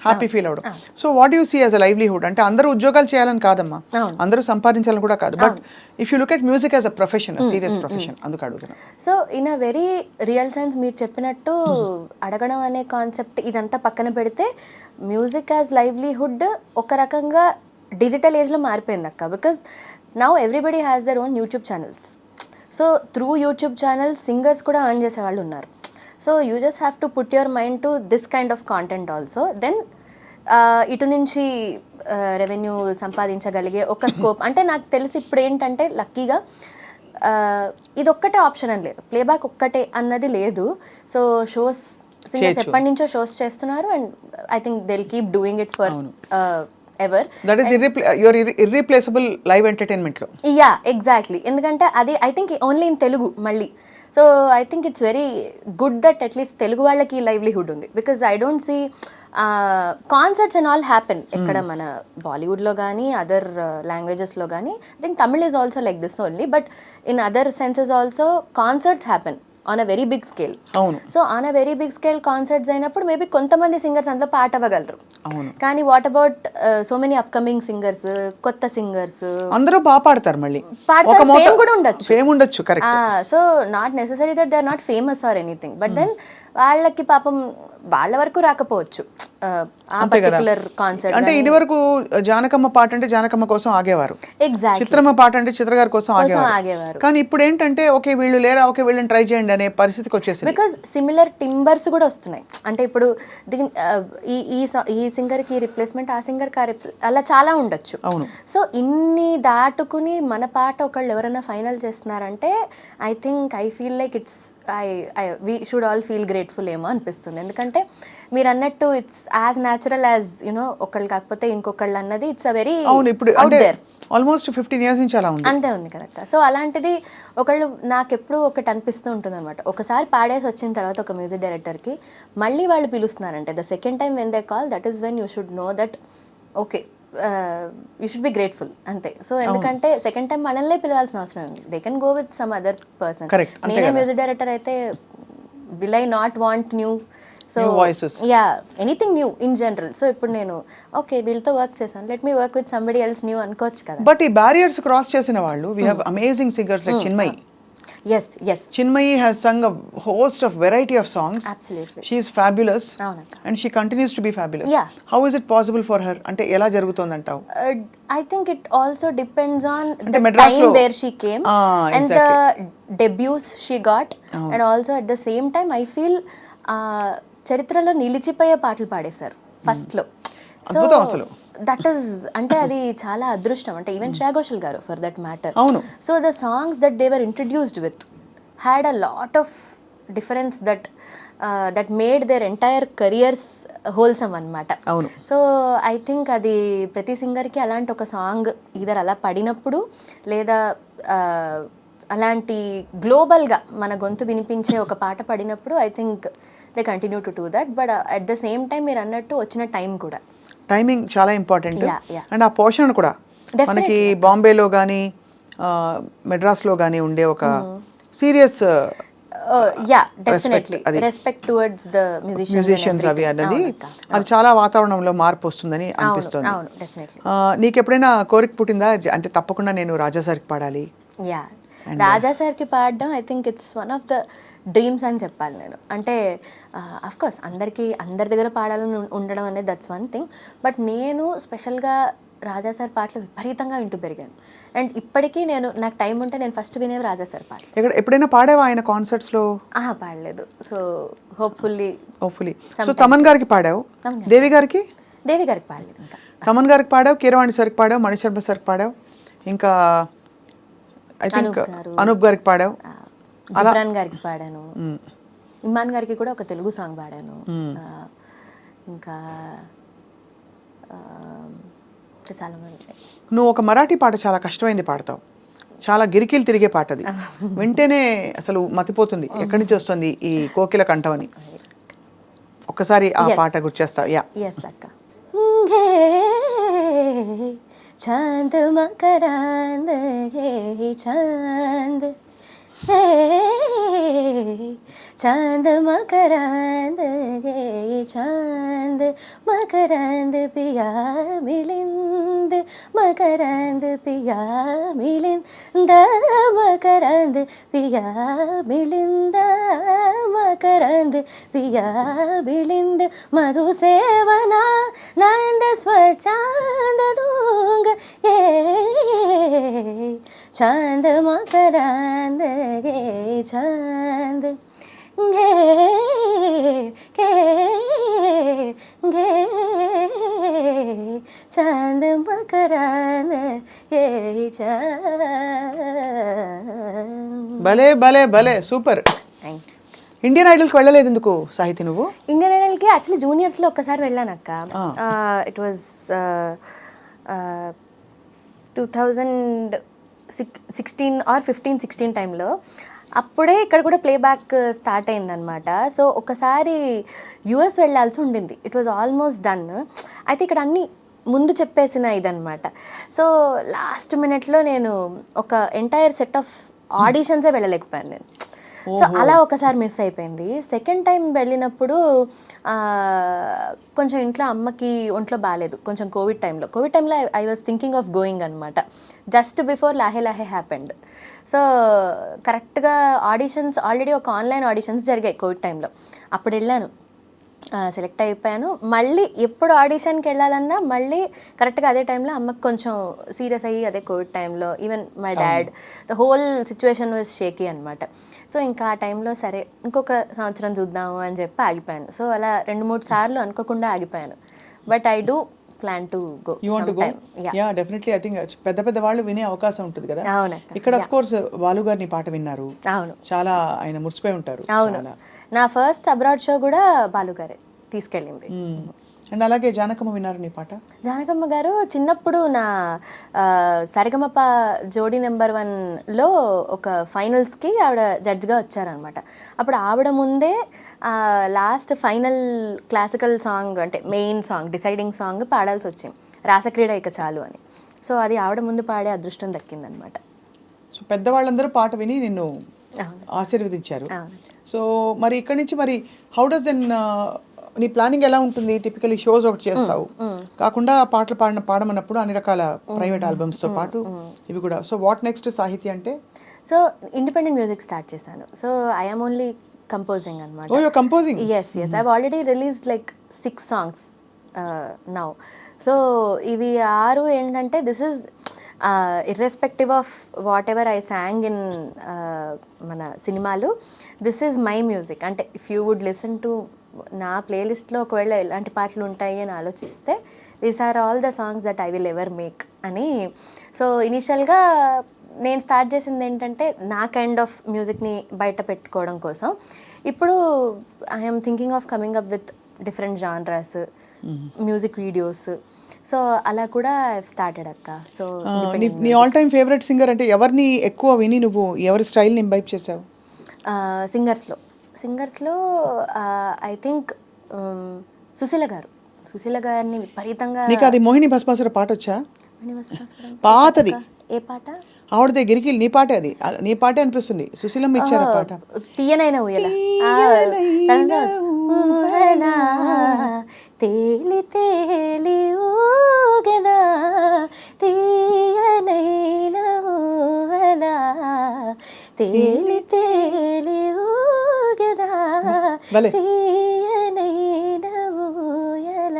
హ్యాపీ ఫీల్ అవడం. So what you see as a livelihood? అంటే అందరూ ఉద్యోగాలు చేయాలని కాదమ్మా, అందరూ సంపాదించాలని కూడా కాదు. But if you look at music as a profession, serious profession, అందుకు అడుగుతున్నా. So in a very real sense మీరు చెప్పినట్టు అడగడం అనే కాన్సెప్ట్ ఇదంతా పక్కన పెడితే, మ్యూజిక్ యాజ్ లైవ్లీహుడ్ ఒక రకంగా డిజిటల్ ఏజ్లో మారిపోయింది అక్క. Because now everybody has their own YouTube channels. So through YouTube channels singers కూడా ఎర్న్ చేసే వాళ్ళు ఉన్నారు. So you just have to put your mind to this kind of content also. Then ఇటు నుంచి రెవెన్యూ సంపాదించగలిగే ఒక స్కోప్. అంటే నాకు తెలిసి ఇప్పుడు ఏంటంటే లక్కీగా ఇది ఒక్కటే ఆప్షన్ అని లేదు, ప్లేబ్యాక్ ఒక్కటే అన్నది లేదు. సో షోస్ సింగర్స్ ఎప్పటి నుంచో షోస్ చేస్తున్నారు and I think they will keep doing it for ever. That is your irreplaceable live entertainment లో. Yeah, exactly. ఎందుకంటే అది I think only in Telugu మళ్ళీ. So I think it's very good that at least Telugu వాళ్ళకి livelihood ఉంది. Because I don't see concerts and all happen ఎక్కడ మన బాలీవుడ్లో కానీ అదర్ లాంగ్వేజెస్లో కానీ. I think Tamil is also like this only, but in other senses also concerts happen on a very big scale. అవును. So on a very big scale concerts అయినప్పుడు maybe కొంతమంది singers అందులో పాట అవ్వగలరు. అవును. కానీ what about so many upcoming singers, కొత్త singers అందరూ బాగా పాడతారు, మళ్ళీ పాడతారు, ఫేమ్ కూడా ఉండొచ్చు. ఫేమ్ ఉండొచ్చు, correct. So not necessary that they are not famous or anything, but then వాళ్ళకి పాపం వాళ్ళ వరకు రాకపోవచ్చు ఆ పర్టికులర్ కాన్సర్ట్. అంటే ఇది వరకు జానకమ్మ పాట అంటే జానకమ్మ కోసం ఆగేవారు, ఎగ్జాక్ట్లీ. చిత్రమ్మ పాట అంటే చిత్రగారి కోసం ఆగేవారు. కానీ ఇప్పుడు ఏంటంటే ఓకే వీళ్ళు లేరా, ఓకే వీళ్ళని ట్రై చేయండి అనే పరిస్థితికి వచ్చేసింది. బికాజ్ సిమిలర్ టింబర్స్ కూడా వస్తున్నాయి. అంటే ఇప్పుడు ఈ సింగర్ కి రిప్లేస్మెంట్, ఆ సింగర్ కి అలా చాలా ఉండొచ్చు. అవును. సో ఇన్ని దాటుకుని మన పాట ఒకళ్ళు ఎవరైనా ఫైనల్ చేస్తున్నారంటే I feel like it's we should all feel grateful ఏమో అనిపిస్తుంది. ఎందుకంటే మీరు అన్నట్టు it's as natural as you know ఒకళ్ళు కాకపోతే ఇంకొకళ్ళు అన్నది it's a very out there. Almost 15 years నుంచి అలా ఉంది. అంతే ఉంది కరెక్ట్. సో అలాంటిది ఒకళ్ళు నాకు ఎప్పుడు ఒకటి అనిపిస్తూ ఉంటుంది అనమాట, ఒకసారి పాడేసి వచ్చిన తర్వాత ఒక మ్యూజిక్ డైరెక్టర్కి మళ్ళీ వాళ్ళు పిలుస్తున్నారంటే the second time when they call, that is when you should know that okay you should be grateful అంతే. సో ఎందుకంటే సెకండ్ టైం మనల్నే పిలవాల్సిన అవసరం ఉంది, they can go with some other person. నేనే మ్యూజిక్ డైరెక్టర్ అయితే will I not want new yeah anything new in general. So ఇప్పుడు నేను ఓకే వీళ్ళతో వర్క్ చేశాను, let me work with somebody else new అనుకోవచ్చు కదా. బట్ ఈ బ్యారియర్స్ క్రాస్ చేసిన వాళ్ళు we have amazing singers like Chinmayi. Yes. Chinmayi has sung a host of variety of songs. Absolutely. She is fabulous. Avanaka. And she continues to be fabulous. Yeah. How is it possible for her? Ante ela jarugutondantavu? I think it also depends on Ante the Madras time lo where she came and exactly. the debuts she got, and also at the same time I feel చరిత్రలో నిలిచిపోయే పాటలు పాడేశారు ఫస్ట్లో. So అద్భుతం అసలు. That is అంటే అది చాలా అదృష్టం. అంటే ఈవెన్ శ్రేయా ఘోషల్ గారు ఫర్ దట్ మ్యాటర్. అవును. So the songs that they were introduced with had a lot of difference that made their entire careers wholesome అనమాట. అవును. సో ఐ థింక్ అది ప్రతి సింగర్కి అలాంటి ఒక సాంగ్ ఈధర్ అలా పడినప్పుడు లేదా అలాంటి గ్లోబల్గా మన గొంతు వినిపించే ఒక పాట పడినప్పుడు I think they continue to do that. But at the same time మీరు అన్నట్టు వచ్చిన టైం కూడా, టైమింగ్ చాలా ఇంపార్టెంట్. Yeah, yeah. అండ్ ఆ పోషణ కూడా మనకి బాంబేలో కానీ మెడ్రాస్లో కానీ ఉండే ఒక serious yeah definitely respect towards the musicians అవి అన్నది అది చాలా వాతావరణంలో మార్పు వస్తుందని అనిపిస్తుంది. అవును డెఫినెట్లీ. నీకు ఎప్పుడైనా కోరిక పుట్టిందా అంటే తప్పకుండా నేను రాజా సార్కి పాడాలి? యా రాజా సార్కి పాడడం I think it's one of the dreams అని చెప్పాలి నేను. అంటే అఫ్కోర్స్ అందరి దగ్గర పాడాలని ఉండడం అనేది దట్స్ వన్ థింగ్. బట్ నేను స్పెషల్గా రాజా సార్ పాటలు విపరీతంగా వింటూ పెరిగాను. అండ్ ఇప్పటికీ నాకు టైం ఉంటే నేను ఫస్ట్ వినేవి రాజా సార్ పాటలు. ఎప్పుడైనా పాడావా ఆయన కాన్సర్ట్స్లో? పాడలేదు. So hopefully. సో తమన్ గారికి పాడావు, దేవి గారికి పాడలేదు. ఇంకా తమన్ గారికి పాడావు, కీరవాణి సార్కి పాడావు, మణిశర్మ సార్కి పాడావు, ఇంకా ఐ థింక్ అనూప్ గారికి పాడావు, జిబ్రాన్ గారికి పాడాను, ఇమాన్ గారికి కూడా ఒక తెలుగు సాంగ్ పాడాను. ఇంకా చాలా మంది. నువ్వు ఒక మరాఠీ పాట చాలా కష్టమైంది పాడతావు, చాలా గిరికీలు తిరిగే పాట అది. వింటేనే అసలు మతిపోతుంది ఎక్కడి నుంచి వస్తుంది ఈ కోకిల కంఠం అని. ఒక్కసారి ఆ పాట గుర్తు చేస్తావు? యా ఎస్ అక్క. చాంద్ మకరాంద్ చాంద్ चांद मकरांद गे चांद मकरांद पिया मिलिंद मकरांद पिया मिलिंद मकरांद पिया मिलिंद मकरांद पिया मिलिंद मधुसेवना नंद स्वचांद दूंग ये चांद मकरांद गे चांद गे गे गे चांद मकरांद गे चांद. భలే భలే భలే సూపర్. ఇండియన్ ఐడల్కి వెళ్ళలేదు ఎందుకు సాహితి నువ్వు? ఇండియన్ ఐడల్కి యాక్చువల్లీ జూనియర్స్లో ఒక్కసారి వెళ్ళాను అక్క. ఇట్ వాజ్ 2016 or 15-16 టైంలో. అప్పుడే ఇక్కడ కూడా ప్లేబ్యాక్ స్టార్ట్ అయిందనమాట. సో ఒకసారి యుఎస్ వెళ్ళాల్సి ఉండింది. It was almost done. అయితే ఇక్కడ అన్నీ ముందు చెప్పేసిన ఇదనమాట. సో లాస్ట్ మినిట్లో నేను ఒక ఎంటైర్ సెట్ ఆఫ్ ఆడిషన్సే వెళ్ళలేకపోయాను నేను. సో అలా ఒకసారి మిస్ అయిపోయింది. సెకండ్ టైం వెళ్ళినప్పుడు కొంచెం ఇంట్లో అమ్మకి ఒంట్లో బాగాలేదు, కొంచెం కోవిడ్ టైంలో I was thinking of going అనమాట. Just before Laahe Laahe happened. So కరెక్ట్గా ఆడిషన్స్ ఆల్రెడీ ఒక ఆన్లైన్ ఆడిషన్స్ జరిగాయి కోవిడ్ టైంలో. అప్పుడు వెళ్ళాను, సెలెక్ట్ అయిపోయాను. మళ్ళీ ఎప్పుడు ఆడిషన్కి వెళ్ళాలన్నా మళ్ళీ కరెక్ట్గా అదే టైంలో అమ్మకి కొంచెం సీరియస్ అయ్యి, అదే కోవిడ్ టైంలో even my dad the whole situation was shaky అనమాట. సో ఇంకా ఆ టైంలో సరే ఇంకొక సంవత్సరం చూద్దాము అని చెప్పి ఆగిపోయాను. సో అలా 2-3 సార్లు అనుకోకుండా ఆగిపోయాను. But I do plan to go. You want to go? Yeah definitely. I think పెద్ద పెద్ద వాళ్ళు వినే అవకాశం ఉంటుంది కదా. అవునక్క. ఇక్కడ ఆఫ్ కోర్స్ బాలు గారిని పాట విన్నారు. అవును, చాలా ఆయన మురిసిపోయి ఉంటారు. అవును, నా ఫస్ట్ అబ్రాడ్ షో కూడా బాలు గారే తీసుకెళ్ళింది. అండ్ అలాగే జానకమ్మ విన్నారు నీ పాట? జానకమ్మ గారు చిన్నప్పుడు నా సరిగమప జోడీ నెంబర్ 1లో ఒక ఫైనల్స్కి ఆవిడ జడ్జ్గా వచ్చారనమాట. అప్పుడు ఆవిడ ముందే లాస్ట్ ఫైనల్ క్లాసికల్ సాంగ్ అంటే మెయిన్ సాంగ్ డిసైడింగ్ సాంగ్ పాడాల్సి వచ్చింది, రాసక్రీడ ఇక చాలు అని. సో అది ఆవిడ ముందు పాడే అదృష్టం దక్కిందనమాట. సో పెద్దవాళ్ళందరూ పాట విని నిన్ను ఆశీర్వదించారు. సో మరి ఇక్కడి నుంచి మరి హౌ డస్ దెన్ నీ ప్లానింగ్ ఎలా ఉంటుంది? టిపికలీ షోస్ ఒకటి చేస్తావు కాకుండా పాటలు పాడమన్నప్పుడు అన్ని రకాల ప్రైవేట్ ఆల్బమ్స్తో పాటు ఇవి కూడా. సో వాట్ నెక్స్ట్ సాహితీ అంటే? సో ఇండిపెండెంట్ మ్యూజిక్ స్టార్ట్ చేశాను. సో ఐఎమ్ ఓన్లీ కంపోజింగ్ అనమాట. Oh you are composing? yes I've already released like 6 songs now. So ఇవి 6 ఏంటంటే this is irrespective of whatever I sang in మన సినిమాలు, this is my music. అంటే if you would listen to నా ప్లేలిస్ట్లో ఒకవేళ ఎలాంటి పాటలు ఉంటాయి అని ఆలోచిస్తే these are all the songs that I will ever make అని. సో ఇనిషియల్గా నేను స్టార్ట్ చేసింది ఏంటంటే నా కైండ్ ఆఫ్ మ్యూజిక్ని బయట పెట్టుకోవడం కోసం. ఇప్పుడు I'm thinking of coming up with different genres, music videos. So అలా కూడా స్టార్టెడ్ అక్క. సో నీ ఆల్ టైమ్ ఫేవరెట్ సింగర్ అంటే ఎవరిని ఎక్కువ విని నువ్వు ఎవరి స్టైల్ని ఇంబైబ్ చేసావు? సింగర్స్లో ఐ థింక్ సుశీల గారిని విపరీతంగా. నీకు అది మోహిని భస్మాసుర పాట వచ్చా? పాతది. ఏ పాట? ఆవిడదే గిరికిల్. నీ పాటే అది, నీ పాటే అనిపిస్తుంది. సుశీలమ్మ ఇచ్చారు ఆ పాట. తీయనైన ఊయల తేలి తేలి ఊగదా తీయనైన ఊయల తేలి తేలి ఊగదా తీయనైన ఊయల.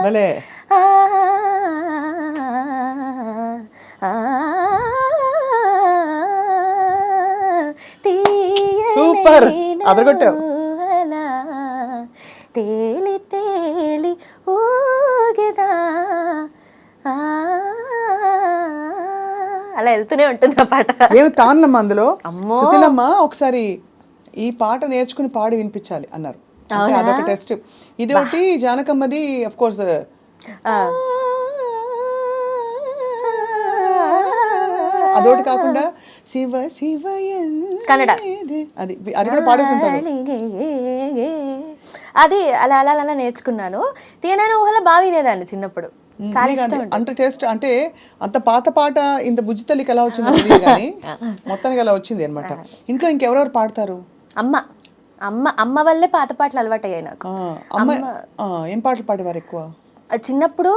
భలే. సూపర్, అదరగొట్టావు. తేలి తేలి ఊగదా అలా వెళ్తూనే ఉంటుంది ఆ పాట. ఏమి తానులమ్మ అందులో. సుశీలమ్మ ఒకసారి ఈ పాట నేర్చుకుని పాడి వినిపించాలి అన్నారు. అంటే అదొక టెస్ట్. ఇది ఒకటి జానకమ్మది అఫ్ కోర్స్. అదొకటి కాకుండా శివ శివ కన్నడ అది అది కూడా పాడేసుకుంటాను. అది అలా అలా అలా నేర్చుకున్నాను. తీయనైన ఊహలో బాగా వినేదాన్ని చిన్నప్పుడు. చాలా ఇష్టం. అంటే టేస్ట్ అంటే అంత పాత పాట ఇంత బుజ్జి తల్లికి ఎలా వచ్చిందో తెలియదు కానీ మొత్తానికి అలా వచ్చింది అనమాట. ఇంట్లో ఇంకెవరెవరు పాడతారు? అమ్మ వల్లే పాత పాటలు అలవాటు అయ్యాయి నాకు. ఏం పాటలు పాడేవారు ఎక్కువ? చిన్నప్పుడు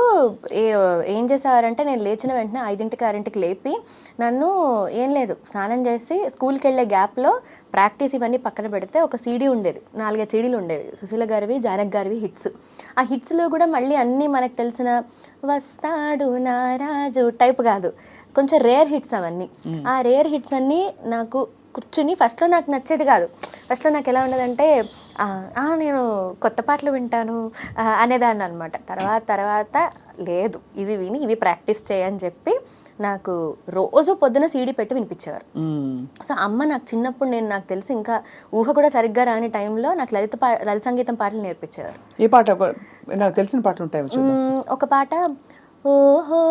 ఏం చేసేవారంటే నేను లేచిన వెంటనే 5ంటికి 6ంటికి లేపి నన్ను ఏం లేదు స్నానం చేసి స్కూల్కి వెళ్ళే గ్యాప్లో ప్రాక్టీస్ ఇవన్నీ పక్కన పెడితే ఒక సీడీ ఉండేది, 4-5 సీడీలు ఉండేవి. సుశీల గారివి, జానక్ గారివి హిట్స్. ఆ హిట్స్లో కూడా మళ్ళీ అన్నీ మనకు తెలిసిన వస్తాడు నారాజు టైప్ కాదు, కొంచెం రేర్ హిట్స్ అవన్నీ. ఆ రేర్ హిట్స్ అన్నీ నాకు కూర్చుని ఫస్ట్లో నాకు నచ్చేది కాదు. ఫస్ట్లో నాకు ఎలా ఉండదంటే నేను కొత్త పాటలు వింటాను అనేదాన్ని అనమాట. తర్వాత లేదు ఇవి విని ఇవి ప్రాక్టీస్ చేయని చెప్పి నాకు రోజు పొద్దున సీడీ పెట్టి వినిపించేవారు. సో అమ్మ నాకు చిన్నప్పుడు నాకు తెలిసి ఇంకా ఊహ కూడా సరిగ్గా రాని టైంలో నాకు లలిత సంగీతం పాటలు నేర్పించేవారు. ఏ పాట? నాకు తెలిసిన పాటలు ఉంటాయి. ఒక పాట ఓహో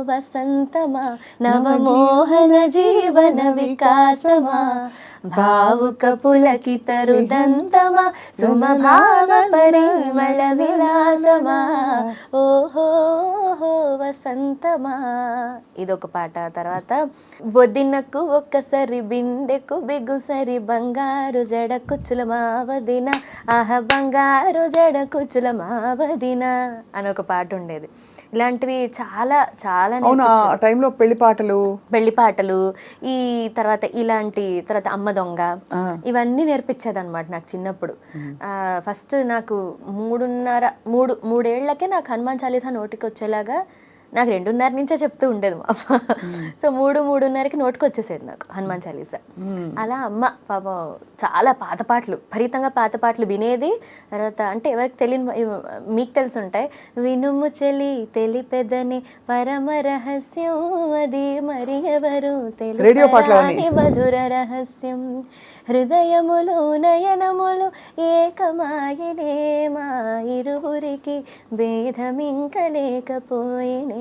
వసంతమా నవమోహన జీవన వికాసమా భావుక పులకిత రుదంతమా సుమభావ పరిమళ విలాసమా ఓహో వసంతమా ఇదొక పాట. తర్వాత వదినకు ఒక్కసారి బిందెకు బిగుసరి బంగారు జడ కుచ్చుల మావదిన ఆహ బంగారు జడ కుచ్చుల మావదిన అని ఒక పాట ఉండేది. ఇలాంటివి చాలా చాలా టైంలో పెళ్లి పాటలు ఈ తర్వాత ఇలాంటి తర్వాత అమ్మ దొంగ ఇవన్నీ నేర్పించేది అనమాట నాకు చిన్నప్పుడు. ఫస్ట్ నాకు 3 ఏళ్లకే నాకు హనుమాన్ చాలీసా నోటికి వచ్చేలాగా నాకు 2:30 నుంచే చెప్తూ ఉండేది మా అమ్మ. సో 3:30కి నోటికి వచ్చేసేది నాకు హనుమాన్ చాలీసా. అలా అమ్మ పాపం చాలా పాత పాటలు, విపరీతంగా పాత పాటలు వినేది. తర్వాత అంటే ఎవరికి తెలియని మీకు తెలిసి ఉంటాయి, వినుము చెలి తెలిపెదని పరమ రహస్యం అది మరి ఎవరు తెలియని మధుర రహస్యం హృదయములు నయనములు ఏకమాయనే మా ఇరువురికి భేదమింక లేకపోయినే.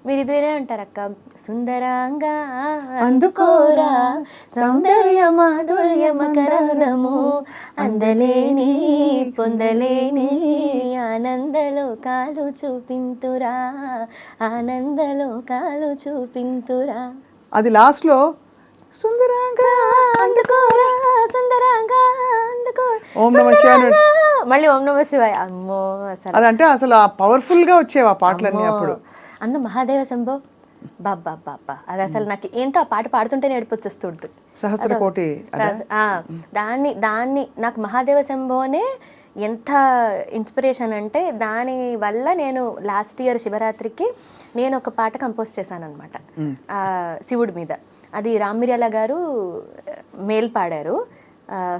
మీరు ఇది వినే ఉంటారు అక్క. సుందరంగా అందుకోరా సౌందర్య మాధుర్య మకరందము అందలేని పొందలేని ఆనందలో కాలు చూపింతురా ఆనందలో కాలు చూపింతురా. అది లాస్ట్లో సుందరంగా అందుకోరా సుందరంగా అందుకోరా ఓం నమః శివాయ మళ్ళీ ఓం నమః శివాయ. అమ్మో అదంటే అసలు పవర్ఫుల్ గా వచ్చేవి ఆ పాటలన్నీ అప్పుడు. అందు మహాదేవ శంభో బాబా బాబా అది అసలు నాకు ఏంటో ఆ పాట పాడుతుంటే ఏడుపొచ్చేస్తుంటుంది. సహస్ర కోటి దాన్ని నాకు మహాదేవ శంభోనే ఎంత ఇన్స్పిరేషన్ అంటే దాని వల్ల నేను లాస్ట్ ఇయర్ శివరాత్రికి నేను ఒక పాట కంపోజ్ చేశాను అనమాట శివుడి మీద. అది రామ్ మిర్యాల గారు మేల్ పాడారు,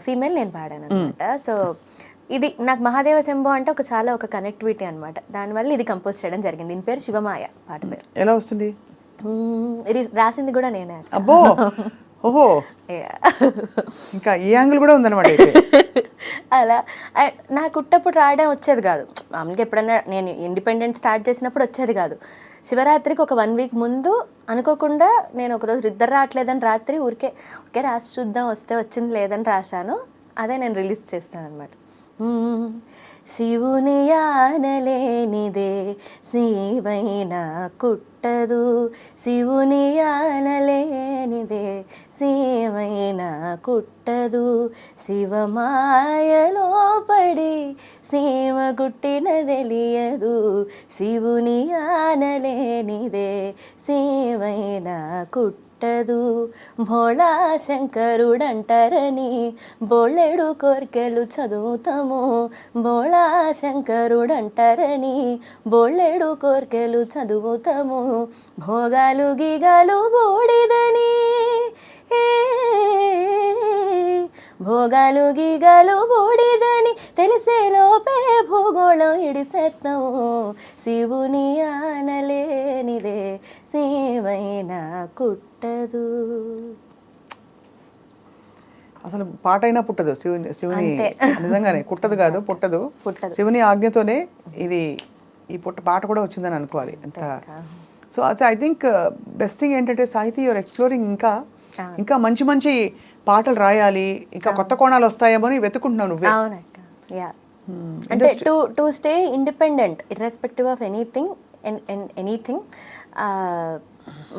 ఫీమేల్ నేను పాడాను అనమాట. సో ఇది నాకు మహాదేవ శంభో అంటే ఒక కనెక్టివిటీ అనమాట. దానివల్ల ఇది కంపోజ్ చేయడం జరిగింది. దీని పేరు శివమాయ, పాట పేరు. ఎలా వస్తుంది? రాసింది కూడా నేనే. అబ్బో, ఓహో, ఇంకా ఈ యాంగిల్ కూడా ఉందన్నమాట. అలా నాకు ఉట్టప్పుడు రాయడం వచ్చేది కాదు. మామూలుగా ఎప్పుడన్నా నేను ఇండిపెండెంట్ స్టార్ట్ చేసినప్పుడు వచ్చేది కాదు. శివరాత్రికి ఒక 1 వీక్ ముందు అనుకోకుండా నేను ఒకరోజు నిద్ర రావట్లేదని రాత్రి ఊరికే రాసి చూద్దాం, వస్తే వచ్చింది, లేదని రాశాను. అదే నేను రిలీజ్ చేస్తాను అనమాట. శివుని ఆనలేనిదే శివైన కుట్టదు, శివుని ఆనలేనిదే శివైన కుట్టదు, శివమాయలో పడి శివ గుట్టిన తెలియదు, శివుని ఆనలేనిదే శివైన కుట్టదు, భోళా శంకరుడంటారని బోళ్ళెడు కోర్కెలు చదువుతాము, భోళా శంకరుడంటారని బోళ్ళెడు కోర్కెలు చదువుతాము, భోగాలు గీగాలు బూడిదని, భోగాలు గీగాలు బూడిదని తెలిసేలోపే భూగోళం ఇడిసేస్తాము, శివుని ఆనలేనిదే శివైన కుట్టదు. అసలు పాట అయినా పుట్టదు, శివుని నిజంగానే కుట్టదు కాదు, పుట్టదు. శివుని ఆజ్ఞతోనే ఈ పాట కూడా వచ్చిందని అనుకోవాలి. అంత so I think best thing ఏంటంటే సాహితీ యూఆర్ ఎక్స్ప్లోరింగ్. ఇంకా మంచి మంచి పాటలు రాయాలి, ఇంకా కొత్త కోణాలు వస్తాయేమో అని వెతుకుంటున్నావు నువ్వే. అవునక్క, యా. అంటే to stay independent irrespective of anything,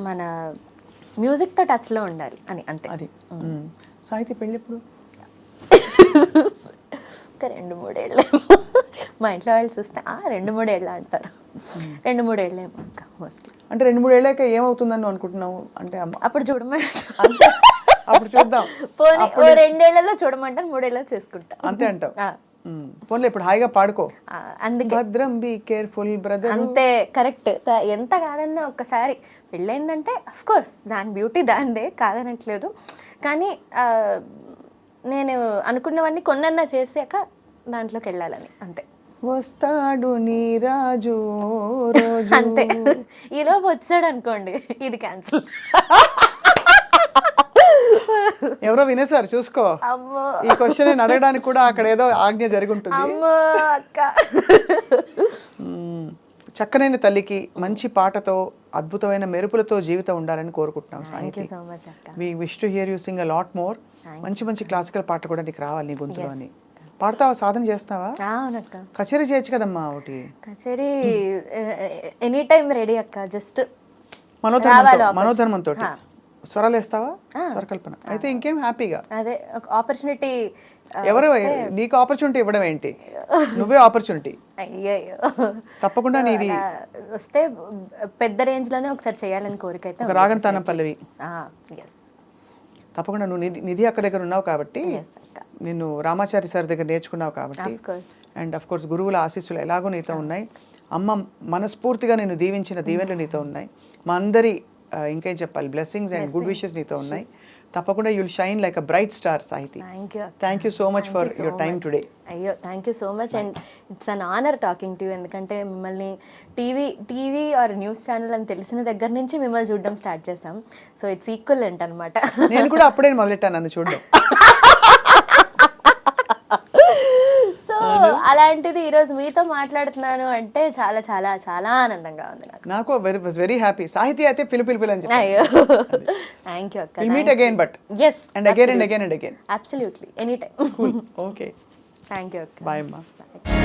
మన మ్యూజిక్తో టచ్లో ఉండాలి అని, అంతే. అది సాహితీ పెళ్ళి ఎప్పుడు? ఒక 2-3 ఏళ్ళే. మా ఇంట్లో వాళ్ళు చూస్తే 2-3 ఏళ్ళ అంటారు. 2-3 ఏళ్ళేమో అక్క మోస్ట్లీ. అంటే 2-3 ఏళ్ళాక ఏమవుతుందని నువ్వు అనుకుంటున్నావు? అంటే అప్పుడు చూడమంట, అప్పుడు చూద్దాం. పోనీ 2 ఏళ్లలో చూడమంటారు, 3 ఏళ్ళలో చేసుకుంటా, అంతే అంటావు. పోన్లే, ఇప్పుడు హాయిగా పాడుకో. అందుకే భద్రం, బీ కేర్ఫుల్ బ్రదర్. అంతే, కరెక్ట్. ఎంత కాదన్నా ఒక్కసారి పెళ్ళైందంటే అఫ్ కోర్స్ దాని బ్యూటీ దానిదే, కాదనట్లేదు. కానీ నేను అనుకున్నవన్నీ కొన్నన్నా చేసాక దాంట్లోకి వెళ్ళాలని, అంతే. వస్తాడు నీ రాజు రోజు, అంతే. ఈలోపు వచ్చాడు అనుకోండి, ఇది క్యాన్సిల్. ఎవరో వినేసారు, చూసుకో. అమ్మో, ఈ క్వశ్చన్ అడగడానికి కూడా అక్కడ ఏదో ఆజ్ఞ జరిగి ఉంటుంది. అమ్మో అక్క. చక్కనైన తల్లికి మంచి పాటతో, అద్భుతమైన మెరుపులతో జీవితం ఉండాలని కోరుకుంటున్నాం. థాంక్యూ సో మచ్ అక్క. We wish to hear you sing a lot more. మంచి మంచి క్లాసికల్ పాట కూడా నీకు రావాలి నీ గొంతులో అని. పాడతావా, సాధన చేస్తావా? అవునక్క. కచేరీ చేయొచ్చు కదమ్మా ఒకటి. కచేరీ ఎనీ టైం రెడీ అక్క. జస్ట్ మనోధర్మంతో స్వరాలు వేస్తావా? స్వరకల్పన అయితే ఇంకేం హ్యాపీగా. అదే ఆపర్చునిటీ. ఎవరు నీకు ఆపర్చునిటీ ఇవ్వడం ఏంటి, నువ్వే ఆపర్చునిటీ. అయ్యో, తప్పకుండా నీది వస్తే పెద్ద రేంజ్ లోనే ఒకసారి చేయాలని కోరిక అయితే. రాగం తానం పల్లవి. తప్పకుండా నువ్వు నిధి అక్క దగ్గర ఉన్నావు కాబట్టి, నిన్ను రామాచారి సార్ దగ్గర నేర్చుకున్నావు కాబట్టి, అండ్ అఫ్ కోర్స్ గురువుల ఆశీస్సులు ఎలాగో నీతో ఉన్నాయి. అమ్మ మనస్ఫూర్తిగా నేను దీవించిన దీవెనలు నీతో ఉన్నాయి. మా అందరి ఇంకేం చెప్పాలి, బ్లెస్సింగ్స్ అండ్ గుడ్ విషెస్ నీతో ఉన్నాయి. తప్పకుండా you'll shine like a bright star Sahithi. Thank you so much for your time today. అయ్యో, thank you so much, and it's an honour talking to you. ఎందుకంటే మిమ్మల్ని టీవీ ఆర్ న్యూస్ ఛానల్ అని తెలిసిన దగ్గర నుంచి మిమ్మల్ని చూడడం స్టార్ట్ చేసాం. సో ఇట్స్ ఈక్వలెంట్ అనమాట. నేను కూడా అప్పుడే మొదలెట్టాను నన్ను చూడడం. సో అలాంటిది ఈరోజు మీతో మాట్లాడుతున్నాను అంటే చాలా చాలా చాలా ఆనందంగా ఉంది నాకు. Very happy. సాహితీ అయితే పిలు అని చెప్పి. అయ్యో, థ్యాంక్ యూ అక్క. We'll meet again, but yes, and again and again and again. Absolutely, anytime. Cool. Okay. Thank you అక్క. Bye, Ma. Bye.